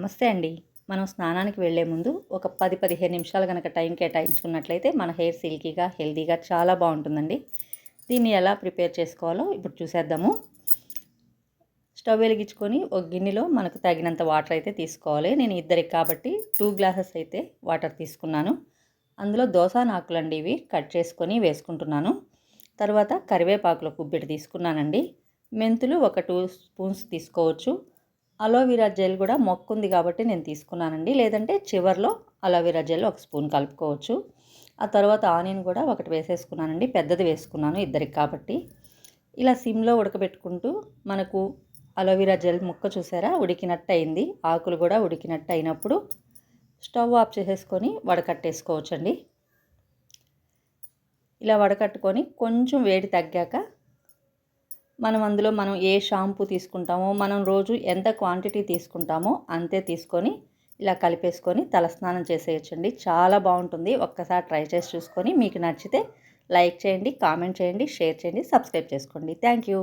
నమస్తే అండి. మనం స్నానానికి వెళ్ళే ముందు ఒక 10, 15 నిమిషాలు గనక టైం కేటాయించుకున్నట్లయితే మన హెయిర్ సిల్కీగా, హెల్తీగా చాలా బాగుంటుందండి. దీన్ని ఎలా ప్రిపేర్ చేసుకోవాలో ఇప్పుడు చూసేద్దాము. స్టవ్ వెలిగించుకొని ఒక గిన్నెలో మనకు తగినంత వాటర్ అయితే తీసుకోవాలి. నేను ఇద్దరికి కాబట్టి 2 గ్లాసెస్ అయితే వాటర్ తీసుకున్నాను. అందులో దోసనాకులండి ఇవి కట్ చేసుకొని వేసుకుంటున్నాను. తర్వాత కరివేపాకులు గుప్పెడు తీసుకున్నానండి. మెంతులు ఒక 2 స్పూన్స్ తీసుకోవచ్చు. అలోవెరా జెల్ కూడా మొక్కుంది కాబట్టి నేను తీసుకున్నానండి. లేదంటే చివర్లో అలోవెరా జెల్ ఒక స్పూన్ కలుపుకోవచ్చు. ఆ తర్వాత ఆనియన్ కూడా ఒకటి వేసేసుకున్నానండి. పెద్దది వేసుకున్నాను ఇద్దరికి కాబట్టి. ఇలా సిమ్లో ఉడకబెట్టుకుంటూ మనకు అలోవెరా జెల్ ముక్క చూసారా ఉడికినట్టు అయింది. ఆకులు కూడా ఉడికినట్టు అయినప్పుడు స్టవ్ ఆఫ్ చేసేసుకొని వడకట్టేసుకోవచ్చండి. ఇలా వడకట్టుకొని కొంచెం వేడి తగ్గాక మనం ఏ షాంపూ తీసుకుంటామో, మనం రోజు ఎంత క్వాంటిటీ తీసుకుంటామో అంతే తీసుకొని ఇలా కలిపేసుకొని తలస్నానం చేసేయచ్చండి. చాలా బాగుంటుంది. ఒక్కసారి ట్రై చేసి చూసుకొని మీకు నచ్చితే లైక్ చేయండి, కామెంట్ చేయండి, షేర్ చేయండి, సబ్స్క్రైబ్ చేసుకోండి. Thank you.